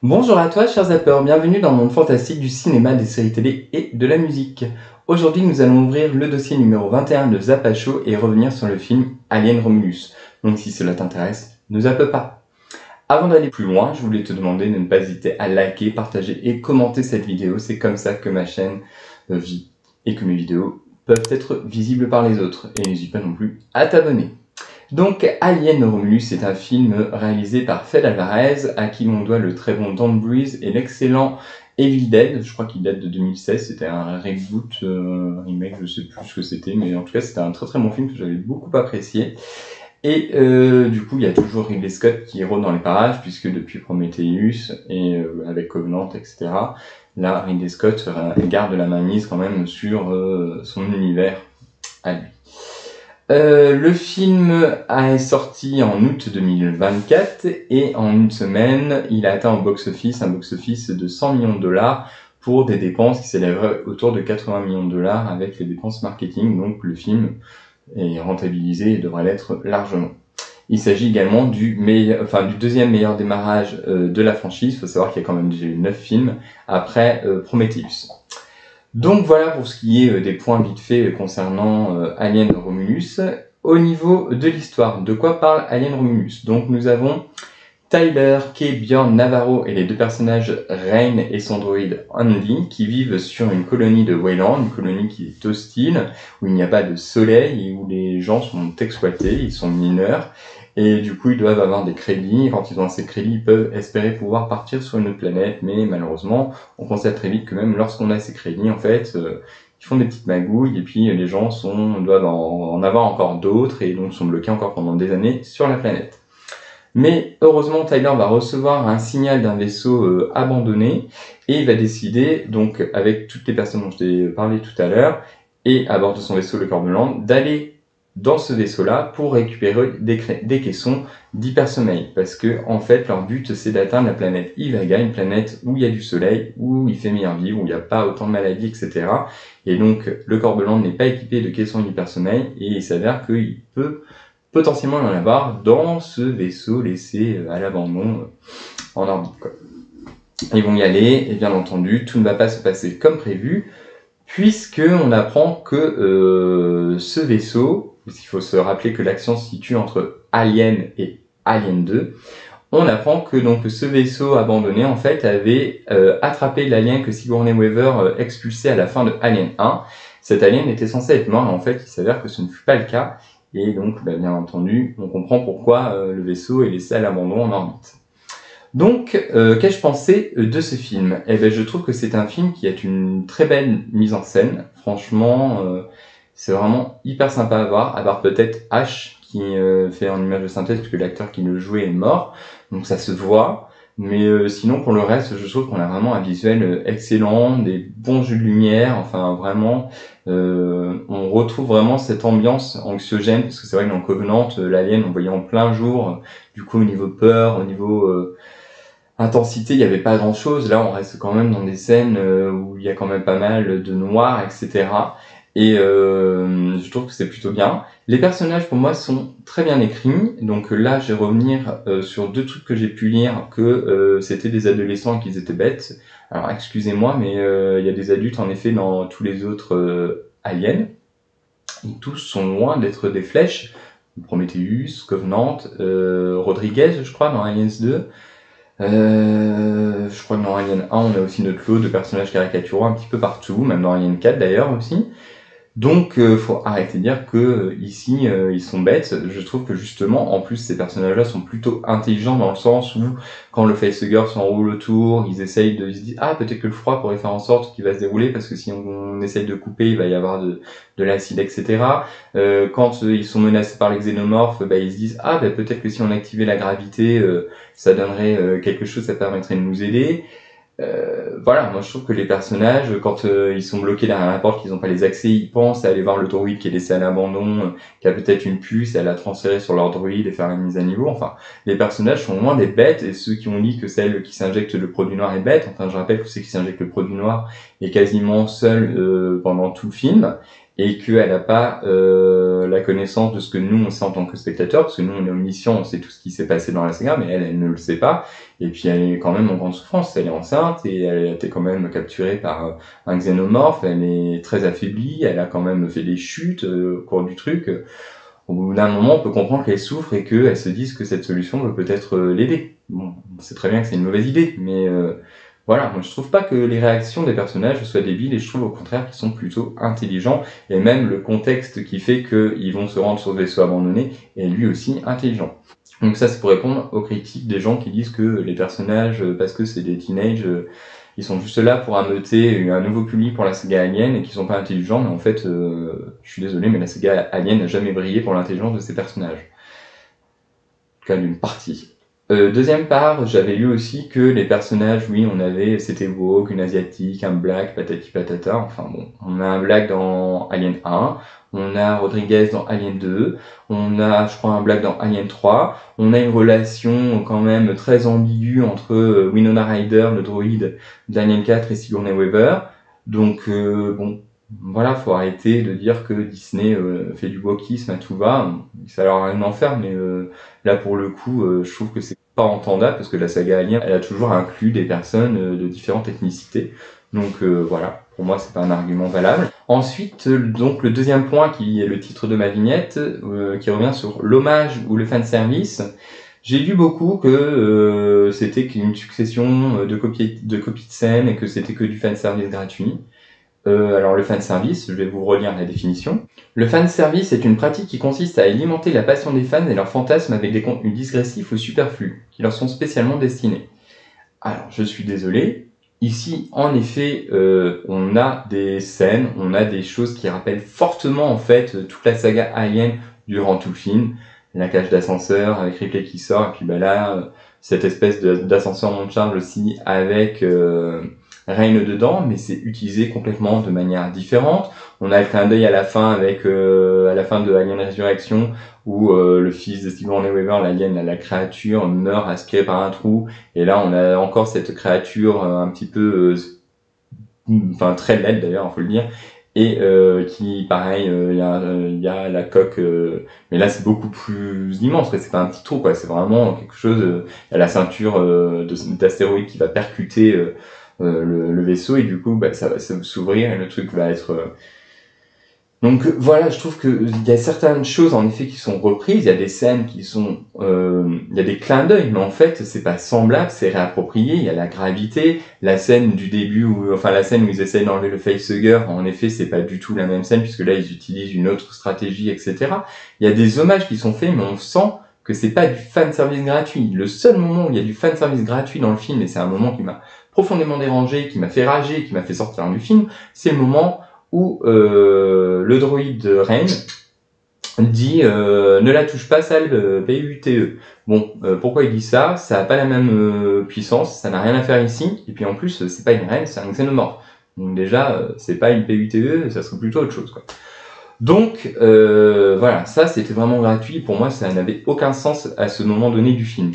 Bonjour à toi, chers zappeurs, bienvenue dans le monde fantastique du cinéma, des séries télé et de la musique. Aujourd'hui, nous allons ouvrir le dossier numéro 21 de Zappa Show et revenir sur le film Alien Romulus. Donc si cela t'intéresse, ne zappe pas. Avant d'aller plus loin, je voulais te demander de ne pas hésiter à liker, partager et commenter cette vidéo. C'est comme ça que ma chaîne vit et que mes vidéos peuvent être visibles par les autres. Et n'hésite pas non plus à t'abonner. Donc, Alien Romulus est un film réalisé par Fede Alvarez, à qui on doit le très bon Don't Breathe et l'excellent Evil Dead. Je crois qu'il date de 2016, c'était un reboot, remake, je sais plus ce que c'était, mais en tout cas c'était un très très bon film que j'avais beaucoup apprécié. Et du coup, il y a toujours Ridley Scott qui rôde dans les parages, puisque depuis Prometheus et avec Covenant, etc., là, Ridley Scott garde la mainmise quand même sur son univers à lui. Le film est sorti en août 2024 et en une semaine, il a atteint au box-office un box-office de 100 millions de dollars pour des dépenses qui s'élèveraient autour de 80 millions de dollars avec les dépenses marketing. Donc le film est rentabilisé et devrait l'être largement. Il s'agit également du deuxième meilleur démarrage de la franchise. Il faut savoir qu'il y a quand même déjà eu 9 films après Prometheus. Donc voilà pour ce qui est des points vite faits concernant Alien Romulus. Au niveau de l'histoire, de quoi parle Alien Romulus? Donc nous avons Tyler, Kay, Bjorn, Navarro et les deux personnages Rain et son droïde Andy qui vivent sur une colonie de Weyland, une colonie qui est hostile, où il n'y a pas de soleil et où les gens sont exploités, ils sont mineurs. Et du coup, ils doivent avoir des crédits. Et quand ils ont ces crédits, ils peuvent espérer pouvoir partir sur une autre planète. Mais malheureusement, on constate très vite que même lorsqu'on a ces crédits, en fait, ils font des petites magouilles. Et puis, les gens doivent en avoir encore d'autres et donc sont bloqués encore pendant des années sur la planète. Mais heureusement, Tyler va recevoir un signal d'un vaisseau abandonné et il va décider, donc avec toutes les personnes dont je t'ai parlé tout à l'heure, et à bord de son vaisseau, le Corbelan, d'aller dans ce vaisseau-là pour récupérer des caissons d'hypersommeil. Parce que, en fait, leur but, c'est d'atteindre la planète Ivaga, une planète où il y a du soleil, où il fait meilleur vivre, où il n'y a pas autant de maladies, etc. Et donc, le Corbelan n'est pas équipé de caissons d'hypersommeil et il s'avère qu'il peut potentiellement en avoir dans ce vaisseau laissé à l'abandon en orbite, quoi. Ils vont y aller, et bien entendu, tout ne va pas se passer comme prévu, puisque on apprend que ce vaisseau, parce qu'il faut se rappeler que l'action se situe entre Alien et Alien 2, on apprend que donc ce vaisseau abandonné en fait avait attrapé l'alien que Sigourney Weaver expulsait à la fin de Alien 1. Cet alien était censé être mort et en fait il s'avère que ce ne fut pas le cas. Et donc bien entendu on comprend pourquoi le vaisseau est laissé à l'abandon en orbite. Donc qu'ai-je pensé de ce film? Eh bien je trouve que c'est un film qui a une très belle mise en scène. Franchement c'est vraiment hyper sympa à voir, à part peut-être H qui fait en image de synthèse puisque l'acteur qui le jouait est mort, donc ça se voit. Mais sinon pour le reste, je trouve qu'on a vraiment un visuel excellent, des bons jeux de lumière, enfin vraiment, on retrouve vraiment cette ambiance anxiogène parce que c'est vrai que dans Covenant, l'alien on voyait en plein jour, du coup au niveau peur, au niveau intensité, il n'y avait pas grand chose. Là, on reste quand même dans des scènes où il y a quand même pas mal de noir, etc. Et je trouve que c'est plutôt bien. Les personnages, pour moi, sont très bien écrits. Donc là, je vais revenir sur deux trucs que j'ai pu lire, que c'était des adolescents et qu'ils étaient bêtes. Alors, excusez-moi, mais il y a des adultes, en effet, dans tous les autres aliens. Ils tous sont loin d'être des flèches. Prometheus, Covenant, Rodriguez, je crois, dans Aliens 2. Je crois que dans Alien 1, on a aussi notre lot de personnages caricaturaux un petit peu partout, même dans Alien 4 d'ailleurs aussi. Donc, faut arrêter de dire que ici, ils sont bêtes. Je trouve que justement, en plus, ces personnages-là sont plutôt intelligents dans le sens où, quand le facehugger s'enroule autour, ils se disent, ah, peut-être que le froid pourrait faire en sorte qu'il va se dérouler, parce que si on essaye de couper, il va y avoir de l'acide, etc. Quand ils sont menacés par les xénomorphes, ils se disent, ah, peut-être que si on activait la gravité, ça donnerait quelque chose, ça permettrait de nous aider. Voilà, moi je trouve que les personnages, quand ils sont bloqués derrière la porte, qu'ils n'ont pas les accès, ils pensent à aller voir le droïde qui est laissé à l'abandon, qui a peut-être une puce, et à la transférer sur leur droïde et faire la mise à niveau. Enfin, les personnages sont loin des bêtes, et ceux qui ont dit que celle qui s'injecte le produit noir est bête, enfin je rappelle que celle qui s'injecte le produit noir est quasiment seule pendant tout le film. et qu'elle n'a pas la connaissance de ce que nous on sait en tant que spectateur, parce que nous on est omniscient, on sait tout ce qui s'est passé dans la saga, mais elle ne le sait pas, et puis elle est quand même en grande souffrance, elle est enceinte, et elle a été quand même capturée par un xénomorphe, elle est très affaiblie, elle a quand même fait des chutes au cours du truc. Au bout d'un moment, on peut comprendre qu'elle souffre et qu'elle se dise que cette solution peut peut-être l'aider. Bon, on sait très bien que c'est une mauvaise idée, mais voilà, moi je trouve pas que les réactions des personnages soient débiles, et je trouve au contraire qu'ils sont plutôt intelligents, et même le contexte qui fait qu'ils vont se rendre sur le vaisseau abandonné est lui aussi intelligent. Donc ça, c'est pour répondre aux critiques des gens qui disent que les personnages, parce que c'est des teenagers, ils sont juste là pour ameuter un nouveau public pour la saga Alien et qu'ils sont pas intelligents, mais en fait, je suis désolé, mais la saga Alien n'a jamais brillé pour l'intelligence de ses personnages. En tout cas, d'une partie. Deuxième part, j'avais lu aussi que les personnages, oui, c'était woke, une asiatique, un black, patati patata, enfin bon, on a un black dans Alien 1, on a Rodriguez dans Alien 2, on a, je crois, un black dans Alien 3, on a une relation quand même très ambiguë entre Winona Ryder, le droïde d'Alien 4, et Sigourney Weaver, donc bon, voilà, faut arrêter de dire que Disney fait du wokisme à tout va, ça leur a rien à faire, mais là pour le coup, je trouve que c'est pas entendable, parce que la saga Alien, elle a toujours inclus des personnes de différentes ethnicités. Donc voilà, pour moi c'est pas un argument valable. Ensuite, donc le deuxième point qui est le titre de ma vignette, qui revient sur l'hommage ou le fanservice. J'ai lu beaucoup que c'était qu'une succession de copies de scènes et que c'était que du fanservice gratuit. Alors le fanservice, je vais vous relire la définition. Le fanservice est une pratique qui consiste à alimenter la passion des fans et leurs fantasmes avec des contenus digressifs ou superflus, qui leur sont spécialement destinés. Alors, je suis désolé. Ici, en effet, on a des scènes, on a des choses qui rappellent fortement, en fait, toute la saga Alien durant tout le film. La cage d'ascenseur avec Ripley qui sort, et puis bah là, cette espèce d'ascenseur monte charge aussi avec Reign dedans, mais c'est utilisé complètement de manière différente. On a le clin d'œil à la fin avec à la fin de Alien Resurrection, où le fils de Sigourney Weaver, l'alien, la créature, meurt aspiré par un trou, et là on a encore cette créature un petit peu, enfin très laide d'ailleurs, faut le dire, et qui, pareil, il y a la coque, mais là c'est beaucoup plus immense, quoi. C'est pas un petit trou, quoi. C'est vraiment quelque chose. Il y a la ceinture d'astéroïdes qui va percuter le vaisseau, et du coup, bah, ça va s'ouvrir et le truc va être donc voilà, je trouve que il y a certaines choses en effet qui sont reprises, il y a des scènes qui sont, il y a des clins d'œil, mais en fait c'est pas semblable, c'est réapproprié. Il y a la gravité, la scène du début enfin la scène où ils essayent d'enlever le facehugger, en effet c'est pas du tout la même scène puisque là ils utilisent une autre stratégie, etc. Il y a des hommages qui sont faits, mais on sent que c'est pas du fanservice gratuit. Le seul moment où il y a du fanservice gratuit dans le film, et c'est un moment qui m'a profondément dérangé, qui m'a fait rager, qui m'a fait sortir du film, c'est le moment où le droïde de Reign dit ne la touche pas, sale PUTE. Bon, pourquoi il dit ça? Ça n'a pas la même puissance, ça n'a rien à faire ici, et puis en plus c'est pas une reine, c'est un xénomorphe. Donc déjà c'est pas une PUTE, ça serait plutôt autre chose, quoi. Donc voilà, ça c'était vraiment gratuit, pour moi ça n'avait aucun sens à ce moment donné du film.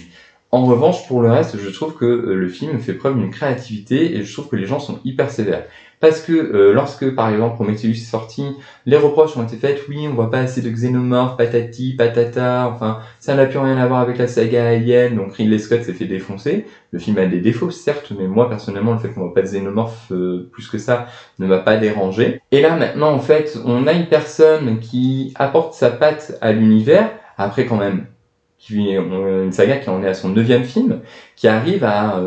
En revanche, pour le reste, je trouve que le film fait preuve d'une créativité, et je trouve que les gens sont hyper sévères. Parce que lorsque, par exemple, Prometheus est sorti, les reproches ont été faits, oui, on voit pas assez de xénomorphes, patati, patata, enfin, ça n'a plus rien à voir avec la saga Alien, donc Ridley Scott s'est fait défoncer. Le film a des défauts, certes, mais moi, personnellement, le fait qu'on voit pas de xénomorphes plus que ça ne m'a pas dérangé. Et là, maintenant, en fait, on a une personne qui apporte sa patte à l'univers, après quand même, une saga qui en est à son 9e film, qui arrive à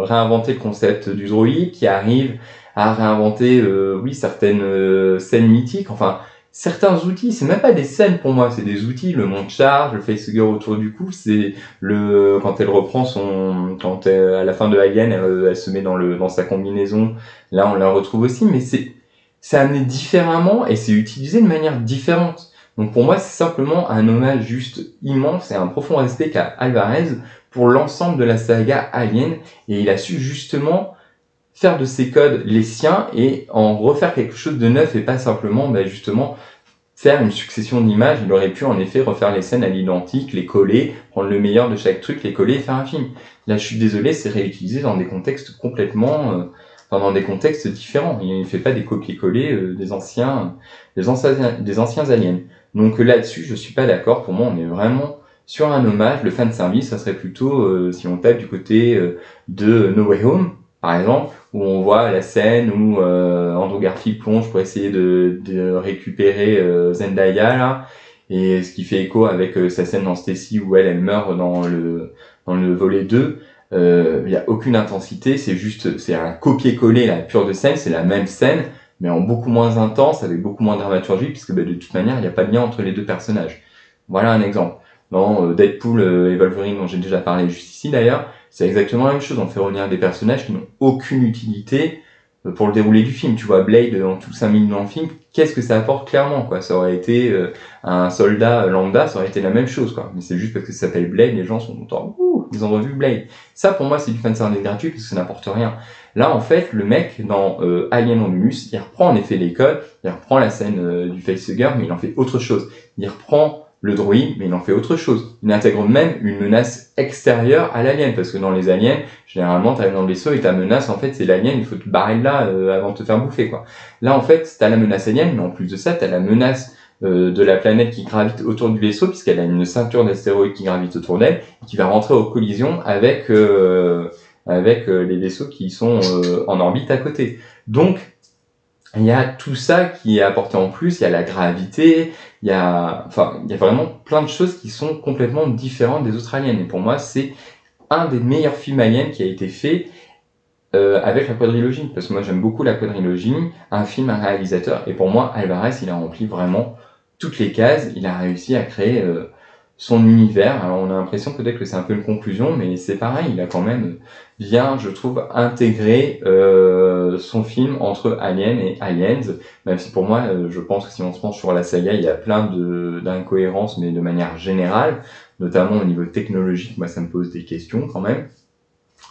réinventer le concept du droïde, qui arrive à réinventer oui certaines scènes mythiques, enfin certains outils, c'est même pas des scènes pour moi, c'est des outils, le monte charge, le facehugger autour du cou, c'est le quand elle reprend à la fin de Alien, elle se met dans sa combinaison, là on la retrouve aussi, mais c'est amené différemment et c'est utilisé de manière différente. Donc pour moi, c'est simplement un hommage juste immense et un profond respect qu'a Alvarez pour l'ensemble de la saga Alien, et il a su justement faire de ces codes les siens et en refaire quelque chose de neuf, et pas simplement justement faire une succession d'images. Il aurait pu en effet refaire les scènes à l'identique, les coller, prendre le meilleur de chaque truc, les coller et faire un film. Là, je suis désolé, c'est réutilisé dans des contextes complètement enfin, dans des contextes différents. Il ne fait pas des copier-coller des anciens aliens. Donc là-dessus, je suis pas d'accord. Pour moi, on est vraiment sur un hommage. Le fan service, ça serait plutôt si on tape du côté de No Way Home, par exemple, où on voit la scène où Andrew Garfield plonge pour essayer de récupérer Zendaya là, et ce qui fait écho avec sa scène dans Stacy où elle meurt dans le volet 2. Il y a aucune intensité, c'est un copier-coller la pure de scène, c'est la même scène, mais en beaucoup moins intense, avec beaucoup moins de dramaturgie, puisque de toute manière, il n'y a pas de lien entre les deux personnages. Voilà un exemple. Dans Deadpool et Wolverine, dont j'ai déjà parlé juste ici d'ailleurs, c'est exactement la même chose. On fait revenir des personnages qui n'ont aucune utilité pour le déroulé du film. Tu vois, Blade, dans tout 5 minutes dans le film, qu'est-ce que ça apporte clairement, quoi. Ça aurait été un soldat lambda, ça aurait été la même chose, quoi. Mais c'est juste parce que ça s'appelle Blade, les gens sont contents. Ouh, ils ont revu Blade. Ça, pour moi, c'est du fanservice gratuit parce que ça n'apporte rien. Là, en fait, le mec, dans Alien Romulus, il reprend en effet les codes, il reprend la scène du facehugger, mais il en fait autre chose. Il reprend le droïde, mais il en fait autre chose. Il intègre même une menace extérieure à l'alien, parce que dans les aliens, généralement, t'arrives dans le vaisseau et ta menace, en fait, c'est l'alien, il faut te barrer de là avant de te faire bouffer, quoi. Là, en fait, t'as la menace alien, mais en plus de ça, t'as la menace de la planète qui gravite autour du vaisseau, puisqu'elle a une ceinture d'astéroïdes qui gravite autour d'elle, et qui va rentrer en collision avec les vaisseaux qui sont en orbite à côté. Donc, il y a tout ça qui est apporté en plus, il y a la gravité, il y a vraiment plein de choses qui sont complètement différentes des autres aliens. Et pour moi, c'est un des meilleurs films aliens qui a été fait avec la quadrilogie. Parce que moi, j'aime beaucoup la quadrilogie, un film, un réalisateur. Et pour moi, Alvarez, il a rempli vraiment toutes les cases. Il a réussi à créer son univers. Alors, on a l'impression peut-être que c'est un peu une conclusion, mais c'est pareil. Il a quand même bien, je trouve, intégré son film entre Alien et Aliens. Même si pour moi, je pense que si on se penche sur la saga, il y a plein d'incohérences, mais de manière générale, notamment au niveau technologique, moi, ça me pose des questions quand même.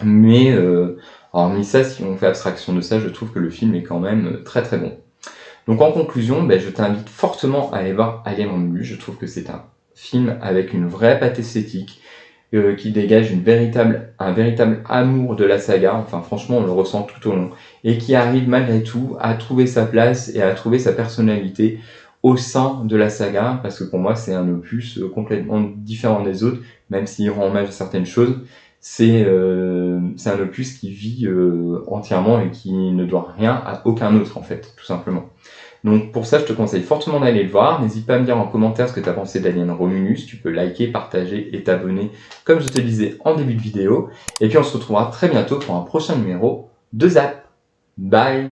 Mais hormis ça, si on fait abstraction de ça, je trouve que le film est quand même très très bon. Donc en conclusion, je t'invite fortement à aller voir Alien Romulus. Je trouve que c'est un film avec une vraie patte esthétique, qui dégage un véritable amour de la saga. Enfin franchement, on le ressent tout au long. Et qui arrive malgré tout à trouver sa place et à trouver sa personnalité au sein de la saga. Parce que pour moi, c'est un opus complètement différent des autres, même s'il rend hommage à certaines choses. C'est un opus qui vit entièrement et qui ne doit rien à aucun autre, en fait, tout simplement. Donc pour ça, je te conseille fortement d'aller le voir. N'hésite pas à me dire en commentaire ce que tu as pensé d'Alien Romulus. Tu peux liker, partager et t'abonner, comme je te le disais en début de vidéo. Et puis on se retrouvera très bientôt pour un prochain numéro de Zap. Bye!